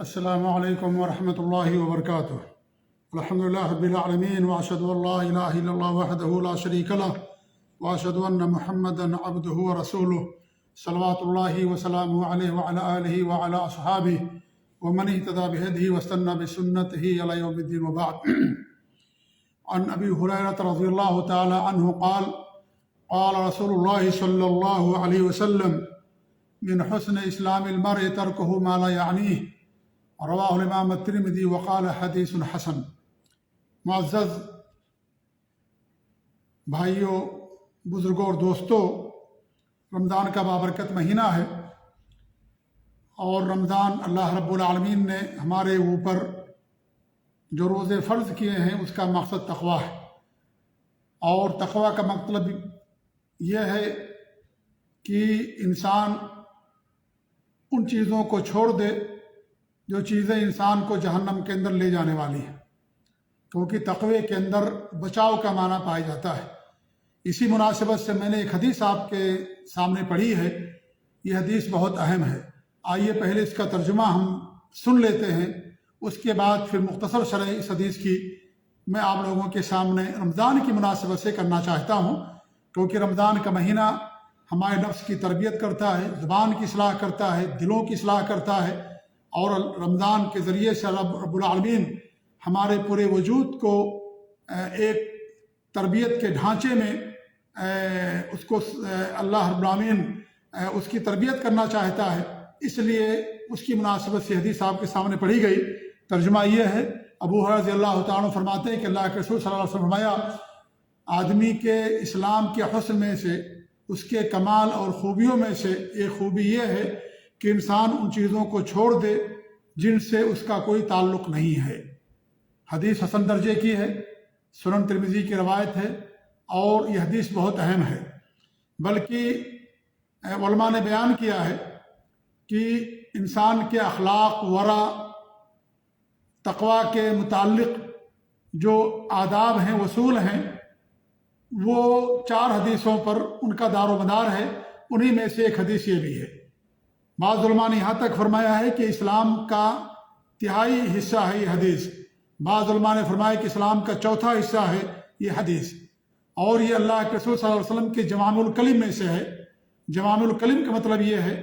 السلام علیکم ورحمۃ اللہ وبرکاتہ۔ الحمد للہ رب العالمین واشهد ان لا الہ الا اللہ وحدہ لا شریک لہ واشهد ان محمدا عبدہ ورسولہ صلوات اللہ وسلامہ علیہ وعلی آلہ وعلی اصحابہ ومن اہتدی بہدیہ واستنى بسنتہ الی یوم الدین وبعد۔ عن ابی ہریرہ رضی اللہ تعالی عنہ قال قال رسول اللہ صلی اللہ علیہ وسلم من حسن اسلام المرء ترکہ ما لا یعنیہ، رواہ الامام الترمذی وقال حدیث حسن۔ معزز بھائیوں، بزرگوں اور دوستوں، رمضان کا بابرکت مہینہ ہے، اور رمضان اللہ رب العالمین نے ہمارے اوپر جو روزے فرض کیے ہیں اس کا مقصد تقویٰ ہے، اور تقویٰ کا مطلب یہ ہے کہ انسان ان چیزوں کو چھوڑ دے جو چیزیں انسان کو جہنم کے اندر لے جانے والی ہیں، کیونکہ تقوی کے اندر بچاؤ کا معنی پایا جاتا ہے۔ اسی مناسبت سے میں نے ایک حدیث آپ کے سامنے پڑھی ہے۔ یہ حدیث بہت اہم ہے۔ آئیے پہلے اس کا ترجمہ ہم سن لیتے ہیں، اس کے بعد پھر مختصر شرح اس حدیث کی میں آپ لوگوں کے سامنے رمضان کی مناسبت سے کرنا چاہتا ہوں، کیونکہ رمضان کا مہینہ ہمارے نفس کی تربیت کرتا ہے، زبان کی اصلاح کرتا ہے، دلوں کی اصلاح کرتا ہے، اور رمضان کے ذریعے سے رب العالمین ہمارے پورے وجود کو ایک تربیت کے ڈھانچے میں اس کو اللہ رب العالمین اس کی تربیت کرنا چاہتا ہے۔ اس لیے اس کی مناسبت سے حدیث آپ کے سامنے پڑھی گئی۔ ترجمہ یہ ہے، ابو ہریرہ رضی اللہ تعالیٰ فرماتے ہیں کہ اللہ کے رسول صلی اللہ علیہ وسلم فرمایا، آدمی کے اسلام کے حسن میں سے، اس کے کمال اور خوبیوں میں سے ایک خوبی یہ ہے کہ انسان ان چیزوں کو چھوڑ دے جن سے اس کا کوئی تعلق نہیں ہے۔ حدیث حسن درجے کی ہے، سنن ترمذی کی روایت ہے، اور یہ حدیث بہت اہم ہے۔ بلکہ علماء نے بیان کیا ہے کہ انسان کے اخلاق، ورع، تقویٰ کے متعلق جو آداب ہیں، اصول ہیں، وہ 4 حدیثوں پر ان کا دار و مدار ہے۔ انہی میں سے ایک حدیث یہ بھی ہے۔ بعض علماء نے یہاں تک فرمایا ہے کہ اسلام کا 3/4 حصہ ہے یہ حدیث۔ بعض علماء نے فرمایا کہ اسلام کا 4تھا حصہ ہے یہ حدیث، اور یہ اللہ کے رسول صلی اللہ علیہ وسلم کے جوامع الکلم میں سے ہے۔ جوامع الکلم کا مطلب یہ ہے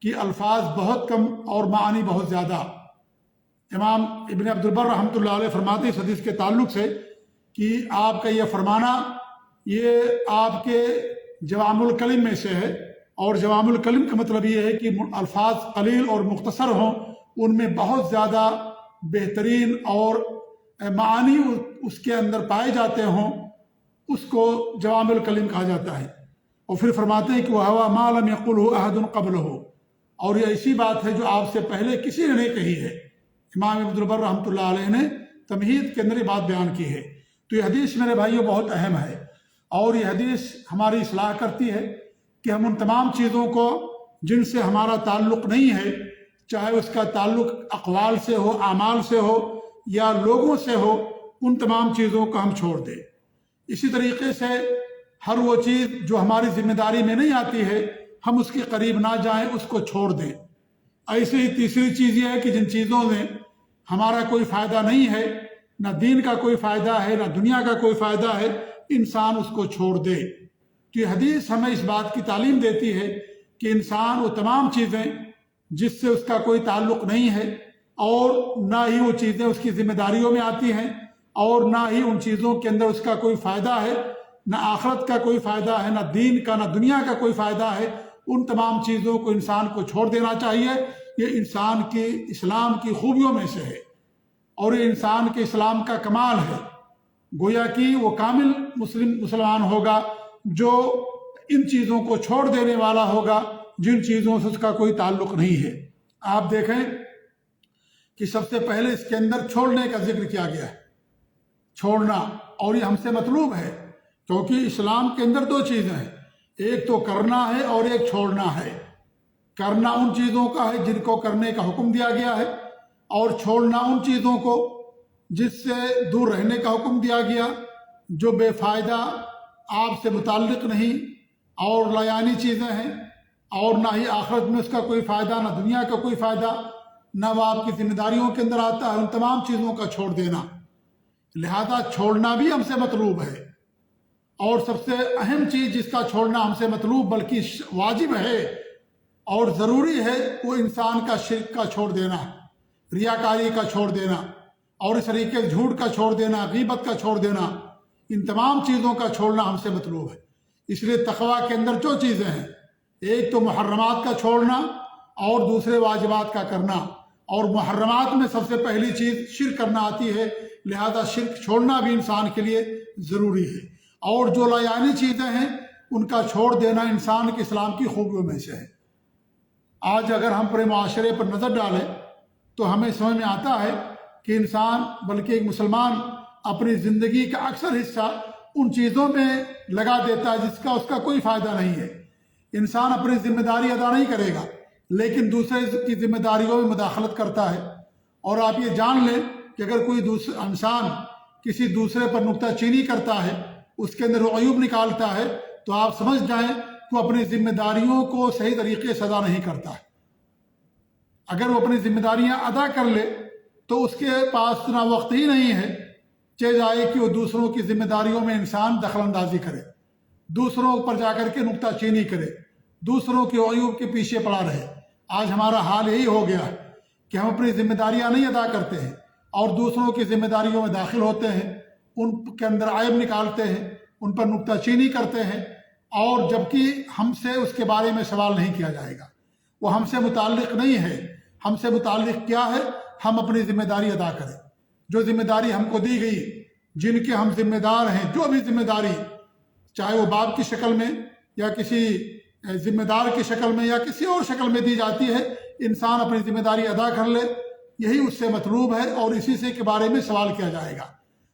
کہ الفاظ بہت کم اور معانی بہت زیادہ۔ امام ابن عبد البر رحمۃ اللہ علیہ فرماتے ہیں اس حدیث کے تعلق سے کہ آپ کا یہ فرمانا یہ آپ کے جوامع الکلم میں سے ہے، اور جوامع الکلم کا مطلب یہ ہے کہ الفاظ قلیل اور مختصر ہوں، ان میں بہت زیادہ بہترین اور معانی اس کے اندر پائے جاتے ہوں، اس کو جوامع الکلم کہا جاتا ہے۔ اور پھر فرماتے ہیں کہ وَهُوَ مَا لَمْ يَقُلْهُ أَحَدٌ قَبْلَهُ، اور یہ ایسی بات ہے جو آپ سے پہلے کسی نے نہیں کہی ہے۔ امام ابن البر رحمۃ اللہ علیہ نے تمہید کے اندر یہ بات بیان کی ہے۔ تو یہ حدیث میرے بھائیوں بہت اہم ہے، اور یہ حدیث ہماری اصلاح کرتی ہے کہ ہم ان تمام چیزوں کو جن سے ہمارا تعلق نہیں ہے، چاہے اس کا تعلق اقوال سے ہو، اعمال سے ہو، یا لوگوں سے ہو، ان تمام چیزوں کو ہم چھوڑ دیں۔ اسی طریقے سے ہر وہ چیز جو ہماری ذمہ داری میں نہیں آتی ہے، ہم اس کے قریب نہ جائیں، اس کو چھوڑ دیں۔ ایسے ہی تیسری چیز یہ ہے کہ جن چیزوں میں ہمارا کوئی فائدہ نہیں ہے، نہ دین کا کوئی فائدہ ہے، نہ دنیا کا کوئی فائدہ ہے، انسان اس کو چھوڑ دے۔ تو یہ حدیث ہمیں اس بات کی تعلیم دیتی ہے کہ انسان وہ تمام چیزیں جس سے اس کا کوئی تعلق نہیں ہے، اور نہ ہی وہ چیزیں اس کی ذمہ داریوں میں آتی ہیں، اور نہ ہی ان چیزوں کے اندر اس کا کوئی فائدہ ہے، نہ آخرت کا کوئی فائدہ ہے، نہ دین کا، نہ دنیا کا کوئی فائدہ ہے، ان تمام چیزوں کو انسان کو چھوڑ دینا چاہیے۔ یہ انسان کی اسلام کی خوبیوں میں سے ہے، اور یہ انسان کے اسلام کا کمال ہے۔ گویا کہ وہ کامل مسلمان ہوگا جو ان چیزوں کو چھوڑ دینے والا ہوگا جن چیزوں سے اس کا کوئی تعلق نہیں ہے۔ آپ دیکھیں کہ سب سے پہلے اس کے اندر چھوڑنے کا ذکر کیا گیا ہے، چھوڑنا، اور یہ ہم سے مطلوب ہے، کیونکہ اسلام کے اندر 2 چیزیں ہیں، ایک تو کرنا ہے اور ایک چھوڑنا ہے۔ کرنا ان چیزوں کا ہے جن کو کرنے کا حکم دیا گیا ہے، اور چھوڑنا ان چیزوں کو جس سے دور رہنے کا حکم دیا گیا، جو بے فائدہ، آپ سے متعلق نہیں اور لا یعنی چیزیں ہیں، اور نہ ہی آخرت میں اس کا کوئی فائدہ، نہ دنیا کا کوئی فائدہ۔ نہ وہ آپ کی ذمہ داریوں کے اندر آتا ہے، ان تمام چیزوں کا چھوڑ دینا۔ لہذا چھوڑنا بھی ہم سے مطلوب ہے، اور سب سے اہم چیز جس کا چھوڑنا ہم سے مطلوب بلکہ واجب ہے اور ضروری ہے، وہ انسان کا شرک کا چھوڑ دینا، ریاکاری کا چھوڑ دینا، اور اس طریقے سے جھوٹ کا چھوڑ دینا، غیبت کا چھوڑ دینا، ان تمام چیزوں کا چھوڑنا ہم سے مطلوب ہے۔ اس لیے تقویٰ کے اندر جو چیزیں ہیں، ایک تو محرمات کا چھوڑنا اور دوسرے واجبات کا کرنا، اور محرمات میں سب سے پہلی چیز شرک کرنا آتی ہے، لہذا شرک چھوڑنا بھی انسان کے لیے ضروری ہے، اور جو لایانی چیزیں ہیں ان کا چھوڑ دینا انسان کے اسلام کی خوبیوں میں سے ہے۔ آج اگر ہم پورے معاشرے پر نظر ڈالیں تو ہمیں سمجھ میں آتا ہے کہ انسان بلکہ ایک مسلمان اپنی زندگی کا اکثر حصہ ان چیزوں میں لگا دیتا ہے جس کا اس کا کوئی فائدہ نہیں ہے۔ انسان اپنی ذمہ داری ادا نہیں کرے گا لیکن دوسرے کی ذمہ داریوں میں مداخلت کرتا ہے، اور آپ یہ جان لیں کہ اگر کوئی انسان کسی دوسرے پر نکتہ چینی کرتا ہے، اس کے اندر عیوب نکالتا ہے، تو آپ سمجھ جائیں کہ وہ اپنی ذمہ داریوں کو صحیح طریقے سے ادا نہیں کرتا ہے۔ اگر وہ اپنی ذمہ داریاں ادا کر لے تو اس کے پاس اتنا وقت ہی نہیں ہے چاہے کہ وہ دوسروں کی ذمہ داریوں میں انسان دخل اندازی کرے، دوسروں پر جا کر کے نکتہ چینی کرے، دوسروں کے عیوب کے پیچھے پڑا رہے۔ آج ہمارا حال یہی ہو گیا ہے کہ ہم اپنی ذمہ داریاں نہیں ادا کرتے ہیں اور دوسروں کی ذمہ داریوں میں داخل ہوتے ہیں، ان کے اندر عیب نکالتے ہیں، ان پر نکتہ چینی کرتے ہیں، اور جبکہ ہم سے اس کے بارے میں سوال نہیں کیا جائے گا، وہ ہم سے متعلق نہیں ہے۔ ہم سے متعلق کیا ہے؟ ہم اپنی ذمہ داری ادا کریں، جو ذمہ داری ہم کو دی گئی، جن کے ہم ذمہ دار ہیں، جو بھی ذمہ داری، چاہے وہ باپ کی شکل میں یا کسی ذمہ دار کی شکل میں یا کسی اور شکل میں دی جاتی ہے، انسان اپنی ذمہ داری ادا کر لے، یہی اس سے مطلوب ہے، اور اسی سے کے بارے میں سوال کیا جائے گا۔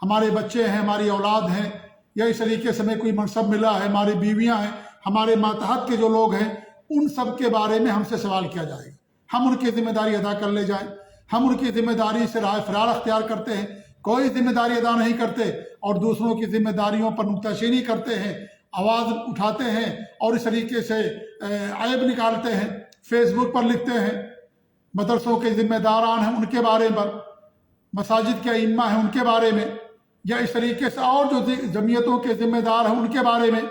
ہمارے بچے ہیں، ہماری اولاد ہیں، یا اس طریقے سے ہمیں کوئی منصب ملا ہے، ہماری بیویاں ہیں، ہمارے ماتحت کے جو لوگ ہیں، ان سب کے بارے میں ہم سے سوال کیا جائے گا۔ ہم ان کی ذمہ داری ادا کر لے جائیں، ہم ان کی ذمہ داری سے راہ فرار اختیار کرتے ہیں، کوئی ذمہ داری ادا نہیں کرتے اور دوسروں کی ذمہ داریوں پر نکتہ چینی کرتے ہیں، آواز اٹھاتے ہیں اور اس طریقے سے عیب نکالتے ہیں، فیس بک پر لکھتے ہیں، مدرسوں کے ذمہ داران ہیں ان کے بارے پر، مساجد کے ائمہ ہیں ان کے بارے میں، یا اس طریقے سے اور جو جمعیتوں کے ذمہ دار ہیں ان کے بارے میں۔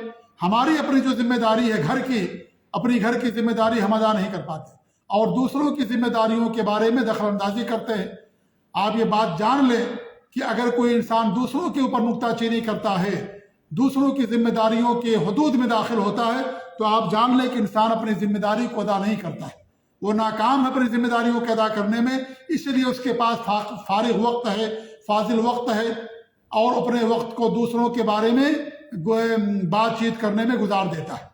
ہماری اپنی جو ذمہ داری ہے گھر کی، اپنی گھر کی ذمہ داری ہم ادا نہیں کر پاتے اور دوسروں کی ذمہ داریوں کے بارے میں دخل اندازی کرتے ہیں۔ آپ یہ بات جان لیں کہ اگر کوئی انسان دوسروں کے اوپر نکتہ چینی کرتا ہے، دوسروں کی ذمہ داریوں کے حدود میں داخل ہوتا ہے، تو آپ جان لیں کہ انسان اپنی ذمہ داری کو ادا نہیں کرتا ہے، وہ ناکام ہے اپنی ذمہ داریوں کو ادا کرنے میں۔ اس لیے اس کے پاس فارغ وقت ہے، فاضل وقت ہے، اور اپنے وقت کو دوسروں کے بارے میں بات چیت کرنے میں گزار دیتا ہے۔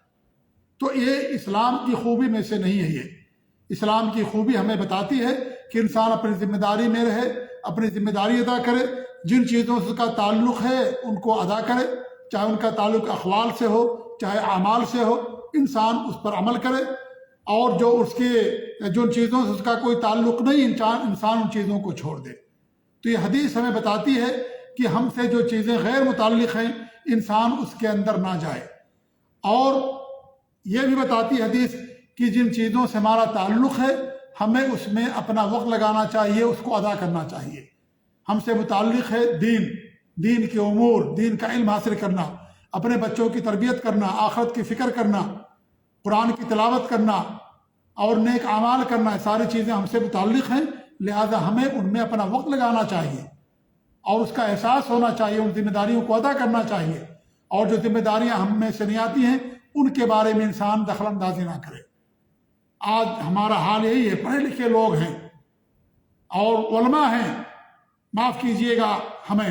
تو یہ اسلام کی خوبی میں سے نہیں ہے۔ یہ اسلام کی خوبی ہمیں بتاتی ہے کہ انسان اپنی ذمہ داری میں رہے، اپنی ذمہ داری ادا کرے، جن چیزوں سے اس کا تعلق ہے ان کو ادا کرے، چاہے ان کا تعلق اقوال سے ہو چاہے اعمال سے ہو، انسان اس پر عمل کرے، اور جو اس کے جن چیزوں سے اس کا کوئی تعلق نہیں، انسان ان چیزوں کو چھوڑ دے۔ تو یہ حدیث ہمیں بتاتی ہے کہ ہم سے جو چیزیں غیر متعلق ہیں انسان اس کے اندر نہ جائے، اور یہ بھی بتاتی ہے حدیث کہ جن چیزوں سے ہمارا تعلق ہے ہمیں اس میں اپنا وقت لگانا چاہیے، اس کو ادا کرنا چاہیے۔ ہم سے متعلق ہے دین کے امور، دین کا علم حاصل کرنا، اپنے بچوں کی تربیت کرنا، آخرت کی فکر کرنا، قرآن کی تلاوت کرنا اور نیک اعمال کرنا، ساری چیزیں ہم سے متعلق ہیں، لہذا ہمیں ان میں اپنا وقت لگانا چاہیے اور اس کا احساس ہونا چاہیے، ان ذمہ داریوں کو ادا کرنا چاہیے، اور جو ذمہ داریاں ہم میں سے نہیں آتی ہیں ان کے بارے میں انسان دخل اندازی نہ کرے۔ آج ہمارا حال یہی ہے، پڑھے لکھے لوگ ہیں اور علماء ہیں، معاف کیجئے گا ہمیں،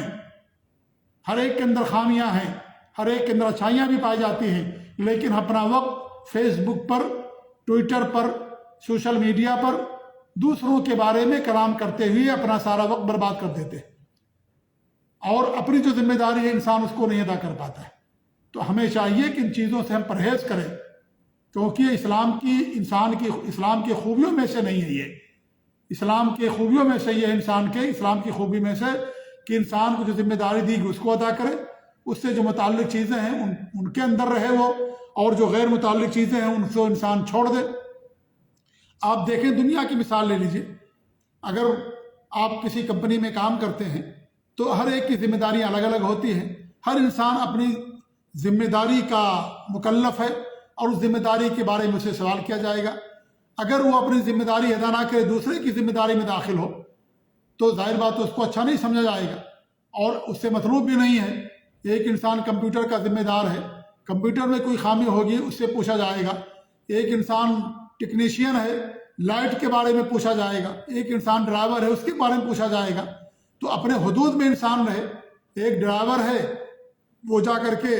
ہر ایک کے اندر خامیاں ہیں، ہر ایک کے اندر اچھائیاں بھی پائی جاتی ہیں، لیکن اپنا وقت فیس بک پر، ٹویٹر پر، سوشل میڈیا پر دوسروں کے بارے میں کلام کرتے ہوئے اپنا سارا وقت برباد کر دیتے ہیں، اور اپنی جو ذمہ داری ہے انسان اس کو نہیں ادا کر پاتا ہے۔ تو ہمیں چاہیے کہ ان چیزوں سے ہم پرہیز کریں، کیونکہ اسلام کی خوبیوں میں سے نہیں ہے۔ یہ اسلام کی خوبیوں میں سے، یہ اسلام کی خوبی میں سے کہ انسان کو جو ذمہ داری دی گئی اس کو ادا کرے، اس سے جو متعلق چیزیں ہیں ان کے اندر رہے وہ، اور جو غیر متعلق چیزیں ہیں ان سے انسان چھوڑ دے۔ آپ دیکھیں، دنیا کی مثال لے لیجئے، اگر آپ کسی کمپنی میں کام کرتے ہیں تو ہر ایک کی ذمہ داریاں الگ الگ ہوتی ہیں. ہر انسان اپنی ذمہ داری کا مکلف ہے اور اس ذمہ داری کے بارے میں اسے سوال کیا جائے گا. اگر وہ اپنی ذمہ داری ادا نہ کرے، دوسرے کی ذمہ داری میں داخل ہو، تو ظاہر بات ہے اس کو اچھا نہیں سمجھا جائے گا اور اس سے مطلوب بھی نہیں ہے. ایک انسان کمپیوٹر کا ذمہ دار ہے، کمپیوٹر میں کوئی خامی ہوگی اس سے پوچھا جائے گا. ایک انسان ٹیکنیشین ہے، لائٹ کے بارے میں پوچھا جائے گا. ایک انسان ڈرائیور ہے، اس کے بارے میں پوچھا جائے گا. تو اپنے حدود میں انسان رہے. ایک ڈرائیور ہے، وہ جا کر کے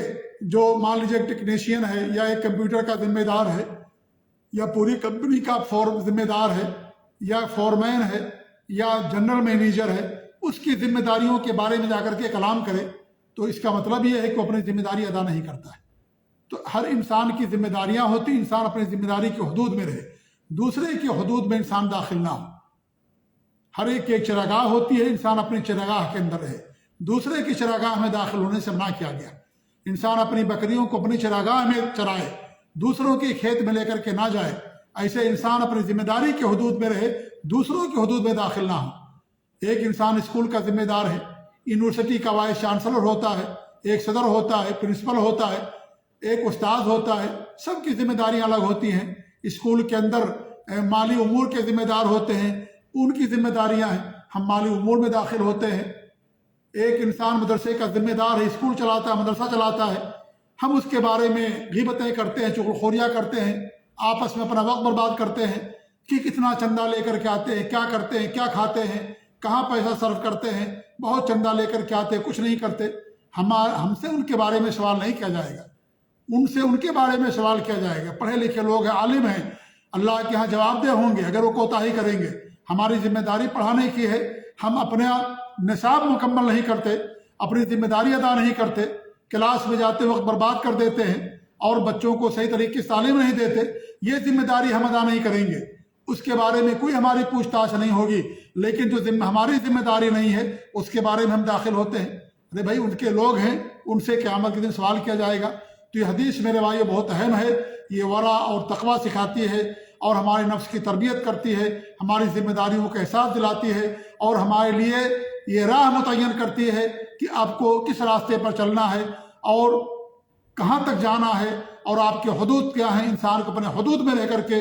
جو مان لیجیے ایک ٹیکنیشین ہے یا ایک کمپیوٹر کا ذمہ دار ہے یا پوری کمپنی کا ذمہ دار ہے یا فورمین ہے یا جنرل مینیجر ہے، اس کی ذمہ داریوں کے بارے میں جا کر کے کلام کرے تو اس کا مطلب یہ ہے کہ وہ اپنی ذمہ داری ادا نہیں کرتا ہے. تو ہر انسان کی ذمہ داریاں ہوتی، انسان اپنی ذمہ داری کے حدود میں رہے، دوسرے کے حدود میں انسان داخل نہ ہو. ہر ایک کی ایک چراگاہ ہوتی ہے، انسان اپنی چراگاہ کے اندر رہے. دوسرے کی چراگاہ میں داخل ہونے سے منع کیا گیا. انسان اپنی بکریوں کو اپنی چراگاہ میں چرائے، دوسروں کے کھیت میں لے کر کے نہ جائے. ایسے انسان اپنی ذمہ داری کے حدود میں رہے، دوسروں کے حدود میں داخل نہ ہو. ایک انسان اسکول کا ذمہ دار ہے، یونیورسٹی کا وائس چانسلر ہوتا ہے، ایک صدر ہوتا ہے، پرنسپل ہوتا ہے، ایک استاد ہوتا ہے. سب کی ذمہ داریاں الگ ہوتی ہیں. اسکول کے اندر مالی امور کے ذمہ دار ہوتے ہیں، ان کی ذمہ داریاں ہیں. ہم مالی امور میں داخل ہوتے ہیں. ایک انسان مدرسے کا ذمہ دار ہے، اسکول چلاتا ہے، مدرسہ چلاتا ہے. ہم اس کے بارے میں غیبتیں کرتے ہیں، چغلخوریاں کرتے ہیں، آپس میں اپنا وقت برباد کرتے ہیں کہ کتنا چندہ لے کر کے آتے ہیں، کیا کرتے ہیں، کیا کھاتے ہیں، کہاں پیسہ صرف کرتے ہیں. بہت چندہ لے کر کے آتے ہیں، کچھ نہیں کرتے. ہم سے ان کے بارے میں سوال نہیں کیا جائے گا، ان سے ان کے بارے میں سوال کیا جائے گا. پڑھے لکھے لوگ ہیں، عالم ہیں، اللہ کے ہاں جواب دہ ہوں گے اگر وہ کوتاہی کریں گے. ہماری ذمہ داری پڑھانے کی ہے. ہم اپنا نصاب مکمل نہیں کرتے، اپنی ذمہ داری ادا نہیں کرتے، کلاس میں جاتے وقت برباد کر دیتے ہیں اور بچوں کو صحیح طریقے سے تعلیم نہیں دیتے، یہ ذمہ داری ہم ادا نہیں کریں گے. اس کے بارے میں کوئی ہماری پوچھ تاچھ نہیں ہوگی. لیکن جو ہماری ذمہ داری نہیں ہے اس کے بارے میں ہم داخل ہوتے ہیں. ارے بھائی، ان کے لوگ ہیں، ان سے قیامت کے دن سوال کیا جائے گا. تو یہ حدیث میرے بھائی بہت اہم ہے. یہ ورع اور تقویٰ سکھاتی ہے اور ہمارے نفس کی تربیت کرتی ہے، ہماری ذمہ داریوں کا احساس دلاتی ہے اور ہمارے لیے یہ راہ متعین کرتی ہے کہ آپ کو کس راستے پر چلنا ہے اور کہاں تک جانا ہے اور آپ کے حدود کیا ہیں. انسان کو اپنے حدود میں رہ کر کے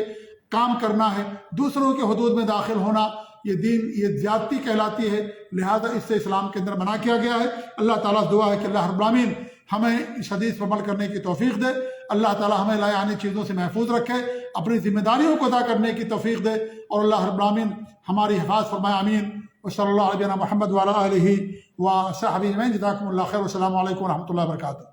کام کرنا ہے. دوسروں کے حدود میں داخل ہونا یہ دین، یہ زیادتی کہلاتی ہے. لہذا اس سے اسلام کے اندر منع کیا گیا ہے. اللہ تعالیٰ سے دعا ہے کہ اللہ رب العالمین ہمیں اس حدیث پر عمل کرنے کی توفیق دے. اللہ تعالیٰ ہمیں لائے آنے چیزوں سے محفوظ رکھے، اپنی ذمہ داریوں کو ادا کرنے کی توفیق دے اور اللہ رب العالمین ہماری حفاظت فرمائے. آمین. وصلی اللہ علیہ محمد وعلی آلہ وصحبہ اجمعین. جزاکم اللہ خیر. والسلام علیکم ورحمۃ اللہ وبرکاتہ.